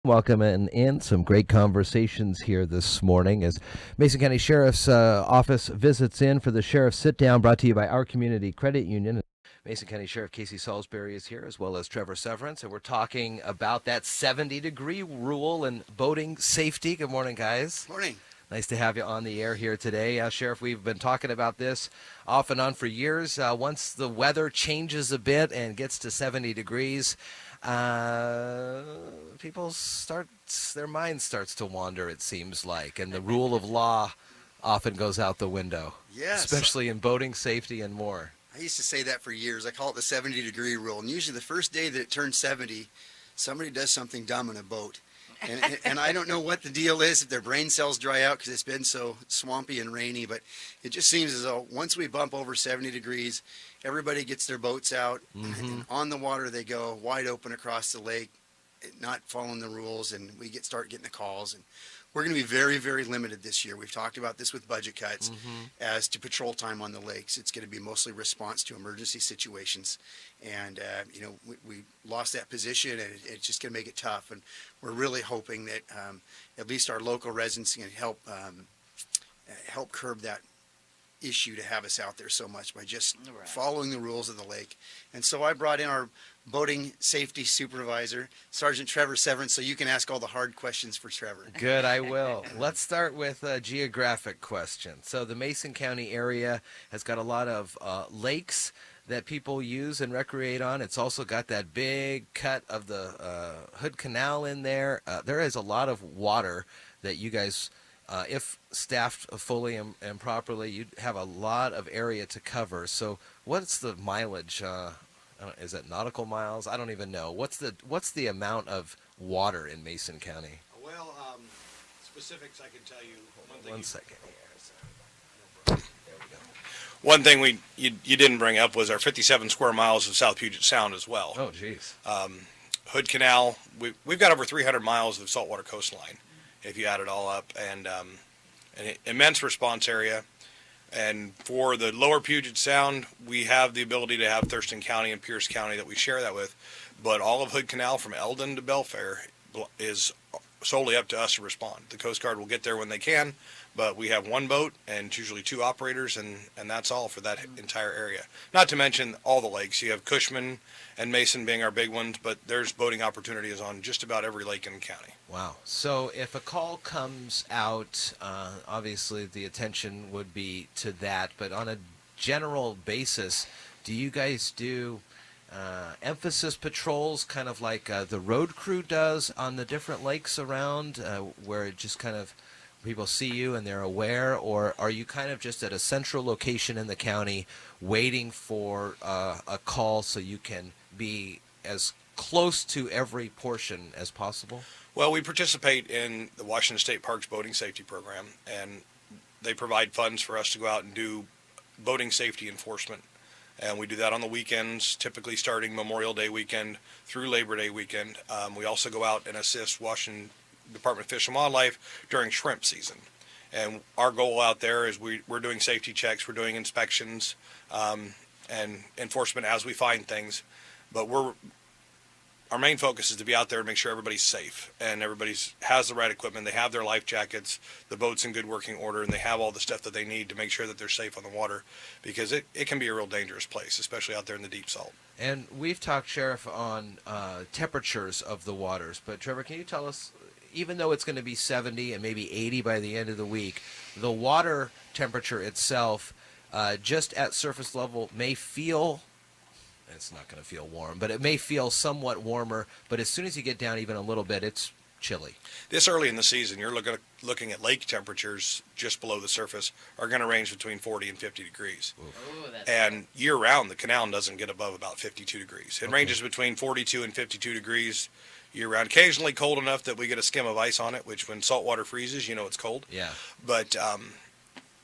Welcome in some great conversations here this morning as Mason County Sheriff's Office visits in for the Sheriff's Sit Down, brought to you by our Community Credit Union. Mason County Sheriff Casey Salisbury is here, as well as Trevor Severance, and we're talking about that 70-degree rule and boating safety. Good morning, guys. Morning. Nice to have you on the air here today. Sheriff, we've been talking about this off and on for years. Once the weather changes a bit and gets to 70 degrees, people their mind starts to wander, it seems like, and the rule of law often goes out the window. Yes. Especially in boating safety and more. I used to say that for years. I call it the 70-degree rule. And usually the first day that it turns 70, somebody does something dumb in a boat. And I don't know what the deal is, if their brain cells dry out because it's been so swampy and rainy, but it just seems as though once we bump over 70 degrees, everybody gets their boats out, and on the water they go, wide open across the lake, not following the rules, and we start getting the calls. And we're going to be very, very limited this year. We've talked about this with budget cuts as to patrol time on the lakes. It's going to be mostly response to emergency situations. And, we lost that position, and it's just going to make it tough. And we're really hoping that at least our local residents can help curb that issue to have us out there so much by just following the rules of the lake. And so I brought in our boating safety supervisor, Sergeant Trevor Severance, so you can ask all the hard questions for Trevor. Good, I will. Let's start with a geographic question. So the Mason County area has got a lot of lakes that people use and recreate on. It's also got that big cut of the Hood Canal in there. There is a lot of water that you guys, if staffed fully and properly, you'd have a lot of area to cover. So what's the mileage? Is it nautical miles? I don't even know. What's the amount of water in Mason County? Well, specifics I can tell you. One second here. There we go. One thing you didn't bring up was our 57 square miles of South Puget Sound as well. Oh, geez. Hood Canal, we've got over 300 miles of saltwater coastline, if you add it all up, and an immense response area. And for the lower Puget Sound, we have the ability to have Thurston County and Pierce County that we share that with. But all of Hood Canal from Eldon to Belfair is solely up to us to respond. The Coast Guard will get there when they can, but we have one boat and it's usually two operators, and that's all for that entire area. Not to mention all the lakes. You have Cushman and Mason being our big ones, but there's boating opportunities on just about every lake in the county. Wow. So if a call comes out, obviously the attention would be to that, but on a general basis, do you guys do emphasis patrols, kind of like the road crew does on the different lakes around, where it just kind of people see you and they're aware, or are you kind of just at a central location in the county waiting for a call so you can be as close to every portion as possible? Well, we participate in the Washington State Parks Boating Safety Program, and they provide funds for us to go out and do boating safety enforcement. And we do that on the weekends, typically starting Memorial Day weekend through Labor Day weekend. We also go out and assist Washington Department of Fish and Wildlife during shrimp season. And our goal out there is we're doing safety checks, we're doing inspections, and enforcement as we find things. But our main focus is to be out there and make sure everybody's safe and everybody has the right equipment. They have their life jackets, the boat's in good working order, and they have all the stuff that they need to make sure that they're safe on the water, because it can be a real dangerous place, especially out there in the deep salt. And we've talked, Sheriff, on temperatures of the waters, but Trevor, can you tell us, even though it's going to be 70 and maybe 80 by the end of the week, the water temperature itself, just at surface level, may feel, it's not going to feel warm, but it may feel somewhat warmer, but as soon as you get down even a little bit, it's chilly. This early in the season, you're looking at lake temperatures just below the surface are going to range between 40 and 50 degrees. Ooh, And year-round, the canal doesn't get above about 52 degrees. It ranges between 42 and 52 degrees year-round. Occasionally cold enough that we get a skim of ice on it, which when salt water freezes, you know it's cold. Yeah. But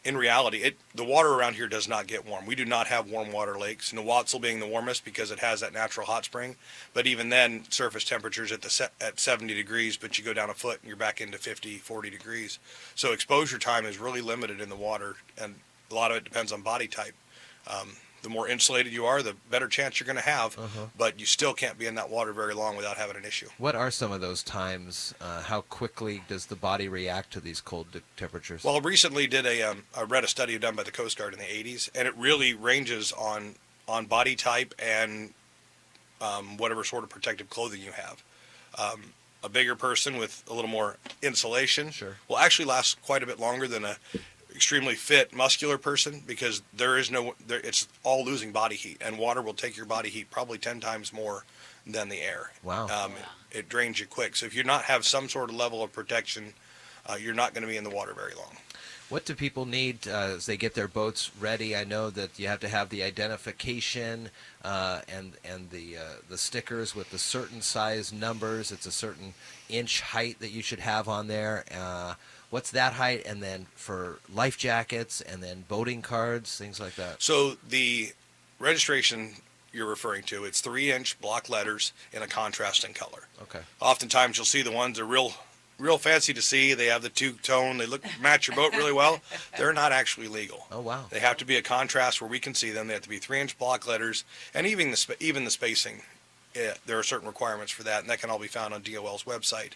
in reality, the water around here does not get warm. We do not have warm water lakes. Nawatzel being the warmest because it has that natural hot spring. But even then, surface temperatures at 70 degrees, but you go down a foot and you're back into 50, 40 degrees. So exposure time is really limited in the water, and a lot of it depends on body type. the more insulated you are, the better chance you're going to have. But you still can't be in that water very long without having an issue. What are some of those times? How quickly does the body react to these cold temperatures? Well, recently I read a study done by the Coast Guard in the 80s, and it really ranges on body type and whatever sort of protective clothing you have. A bigger person with a little more insulation will actually last quite a bit longer than a extremely fit, muscular person, because it's all losing body heat, and water will take your body heat probably 10 times more than the air. Wow. It drains you quick. So if you not have some sort of level of protection, you're not going to be in the water very long. What do people need as they get their boats ready? I know that you have to have the identification and the stickers with the certain size numbers. It's a certain inch height that you should have on there. What's that height? And then for life jackets and then boating cards, things like that. So the registration you're referring to, it's 3-inch block letters in a contrasting color. Okay. Oftentimes you'll see the ones that are real fancy to see. They have the two-tone. They match your boat really well. They're not actually legal. Oh, wow. They have to be a contrast where we can see them. They have to be 3-inch block letters, and even the spacing. There are certain requirements for that, and that can all be found on DOL's website.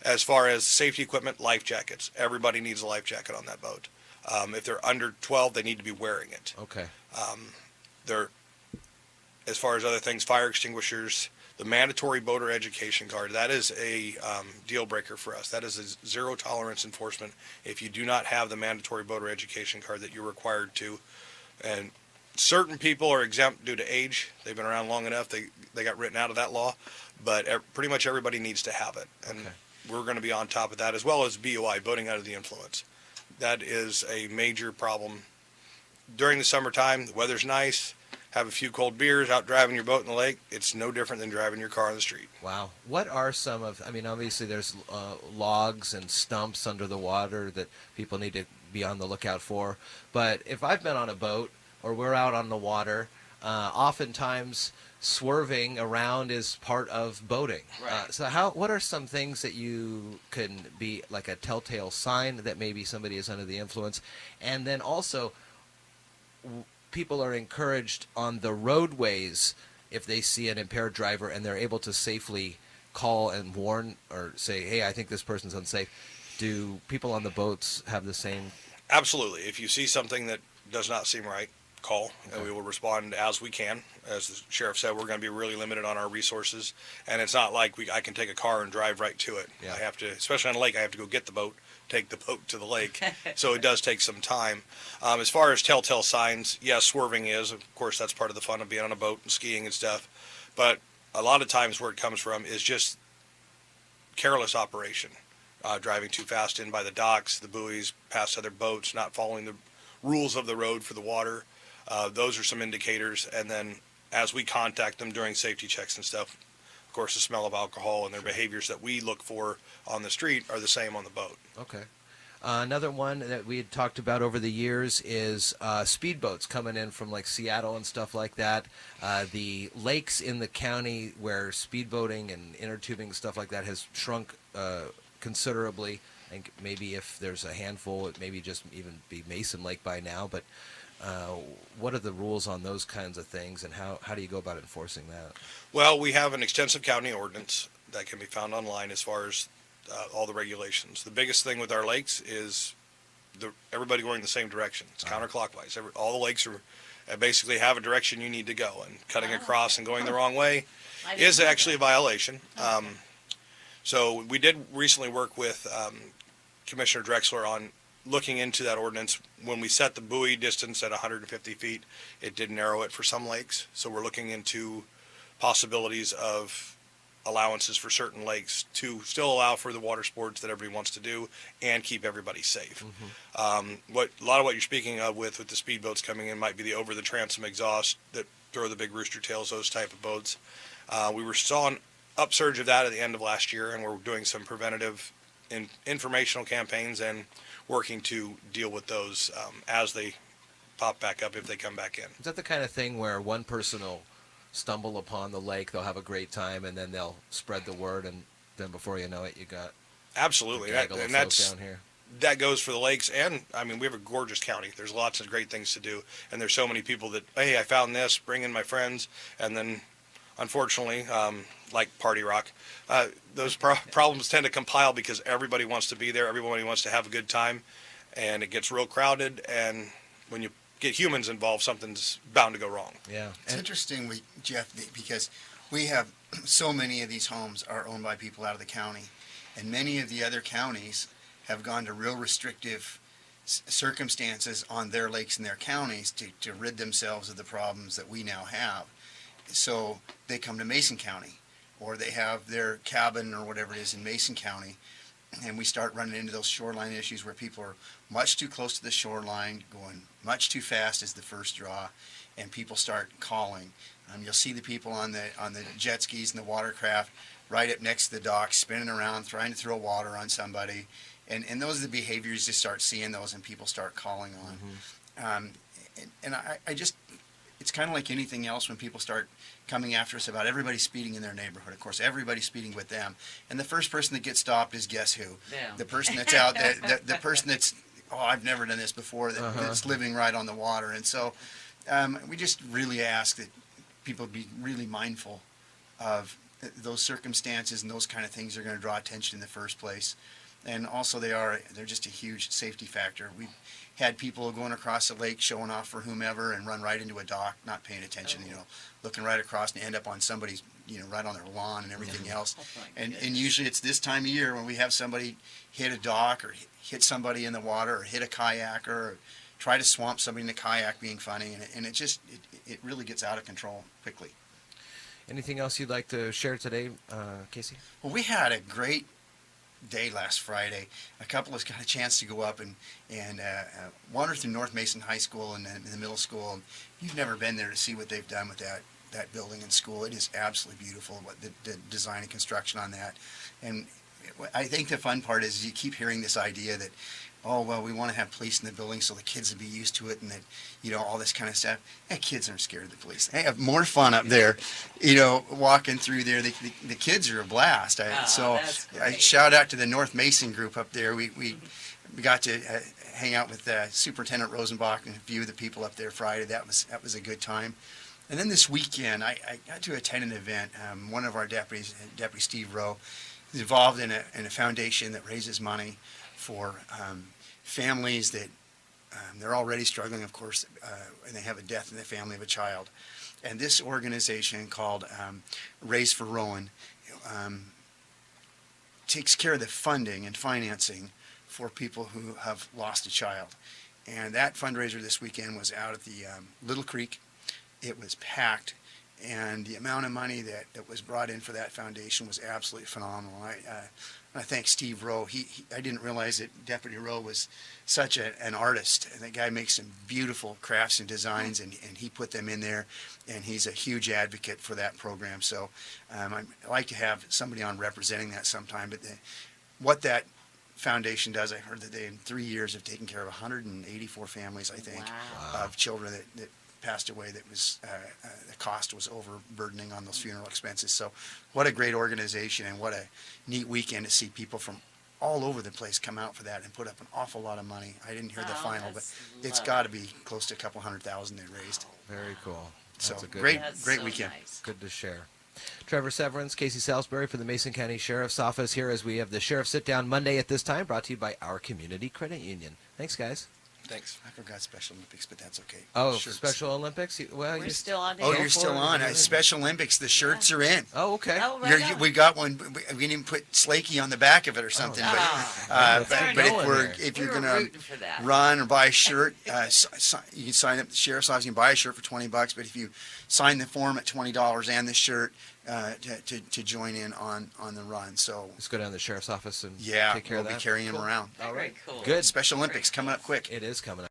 As far as safety equipment, life jackets. Everybody needs a life jacket on that boat. If they're under 12, they need to be wearing it. Okay. As far as other things, fire extinguishers, the mandatory boater education card, that is a deal breaker for us. That is a zero tolerance enforcement if you do not have the mandatory boater education card that you're required to. And certain people are exempt due to age. They've been around long enough. They got written out of that law. But pretty much everybody needs to have it. And we're going to be on top of that, as well as BOI, boating under the influence. That is a major problem. During the summertime, the weather's nice. Have a few cold beers, out driving your boat in the lake. It's no different than driving your car on the street. Wow. What are some of, obviously there's logs and stumps under the water that people need to be on the lookout for. But if I've been on a boat or we're out on the water, oftentimes swerving around is part of boating. Right. So what are some things that you can be like a telltale sign that maybe somebody is under the influence? And then also, people are encouraged on the roadways, if they see an impaired driver and they're able to safely call and warn or say, hey, I think this person's unsafe. Do people on the boats have the same? Absolutely. If you see something that does not seem right, call, and we will respond as we can. As the sheriff said, we're going to be really limited on our resources, and it's not like I can take a car and drive right to it. Yeah. I have to, especially on a lake, I have to go get the boat, take the boat to the lake, so it does take some time. As far as telltale signs, yes, swerving is, of course, that's part of the fun of being on a boat and skiing and stuff, but a lot of times where it comes from is just careless operation, driving too fast in by the docks, the buoys, past other boats, not following the rules of the road for the water. Those are some indicators, and then as we contact them during safety checks and stuff, of course, the smell of alcohol and their behaviors that we look for on the street are the same on the boat. Okay. Another one that we had talked about over the years is speedboats coming in from like Seattle and stuff like that. The lakes in the county where speedboating and inner tubing and stuff like that has shrunk considerably. I think maybe if there's a handful, it maybe just even be Mason Lake by now. But what are the rules on those kinds of things, and how do you go about enforcing that? Well, we have an extensive county ordinance that can be found online as far as all the regulations. The biggest thing with our lakes is everybody going the same direction. It's counterclockwise. All the lakes basically have a direction you need to go, and cutting across and going the wrong way is actually a violation. So we did recently work with Commissioner Drexler on looking into that ordinance. When we set the buoy distance at 150 feet, it did narrow it for some lakes. So we're looking into possibilities of allowances for certain lakes to still allow for the water sports that everybody wants to do and keep everybody safe. Mm-hmm. A lot of what you're speaking of with the speedboats coming in might be the over the transom exhaust that throw the big rooster tails, those type of boats. We saw an upsurge of that at the end of last year, and we're doing some preventative informational campaigns and working to deal with those as they pop back up, if they come back in. Is that the kind of thing where one person will stumble upon the lake, they'll have a great time, and then they'll spread the word, and then before you know it, you got absolutely, a gaggle of folks down here? that goes for the lakes, and I mean we have a gorgeous county. There's lots of great things to do, and there's so many people that, hey, I found this, bring in my friends, and then unfortunately, like Party Rock, those problems tend to compile because everybody wants to be there, everybody wants to have a good time, and it gets real crowded, and when you get humans involved, something's bound to go wrong. Yeah. It's interesting, Jeff, because we have so many of these homes are owned by people out of the county, and many of the other counties have gone to real restrictive circumstances on their lakes and their counties to rid themselves of the problems that we now have. So they come to Mason County, or they have their cabin or whatever it is in Mason County, and we start running into those shoreline issues where people are much too close to the shoreline, going much too fast as the first draw, and people start calling. You'll see the people on the jet skis and the watercraft right up next to the dock, spinning around, trying to throw water on somebody. And those are the behaviors you start seeing those, and people start calling on. And I just, it's kind of like anything else when people start coming after us about everybody speeding in their neighborhood. Of course, everybody's speeding with them. And the first person that gets stopped is guess who? Them. The person that's out, the person that's, oh, I've never done this before, that's living right on the water. And so we just really ask that people be really mindful of those circumstances, and those kind of things are going to draw attention in the first place. And also they're just a huge safety factor. We've had people going across the lake showing off for whomever and run right into a dock, not paying attention, looking right across and end up on somebody's, right on their lawn and everything else. And usually it's this time of year when we have somebody hit a dock or hit somebody in the water or hit a kayaker or try to swamp somebody in the kayak being funny, and it really gets out of control quickly. Anything else you'd like to share today, Casey? Well, we had a great day last Friday. A couple of us got a chance to go up and wander through North Mason High School and the middle school. And you've never been there to see what they've done with that building and school. It is absolutely beautiful, what the design and construction on that. And I think the fun part is you keep hearing this idea that, oh, well, we want to have police in the building so the kids will be used to it, and that, all this kind of stuff. Kids aren't scared of the police. They have more fun up there, walking through there. The kids are a blast. I shout out to the North Mason group up there. We got to hang out with Superintendent Rosenbach and a few of the people up there Friday. That was a good time. And then this weekend, I got to attend an event. One of our deputies, Deputy Steve Rowe, is involved in a foundation that raises money for families that they're already struggling, of course, and they have a death in the family of a child. And this organization called Raise for Rowan takes care of the funding and financing for people who have lost a child. And that fundraiser this weekend was out at the Little Creek. It was packed, and the amount of money that was brought in for that foundation was absolutely phenomenal. I thank Steve Rowe. I didn't realize that Deputy Rowe was such an artist. And that guy makes some beautiful crafts and designs, and he put them in there, and he's a huge advocate for that program. So I'd like to have somebody on representing that sometime. But what that foundation does, I heard that they in 3 years have taken care of 184 families, I think, of children that passed away, that was the cost was overburdening on those funeral expenses. So what a great organization, and what a neat weekend to see people from all over the place come out for that and put up an awful lot of money. I didn't hear the final, but it's got to be close to a couple $100,000 they raised. Very cool. So That's a good great so weekend. Nice. Good to share. Trevor Severance, Casey Salisbury for the Mason County Sheriff's Office here as we have the Sheriff Sit Down Monday at this time, brought to you by our Community Credit Union. Thanks, guys. Thanks. I forgot Special Olympics, but that's okay. Oh, Shirts. Special Olympics? Well, We're still on. Oh, here. you're still on. Special Olympics, the shirts are in. Oh, okay. Oh, right on. We got one. We didn't put Slakey on the back of it or something. Oh. But Darn. if you're We were going to rooting for that. run or buy a shirt, you can sign up at the Sheriff's Office. You can buy a shirt for $20. But if you sign the form at $20 and the shirt to join in on the run, so Let's go down to the Sheriff's Office and yeah, take care we'll of that. be carrying them Cool. around. All right. Very cool. Good. Special Olympics coming up quick. It is coming up.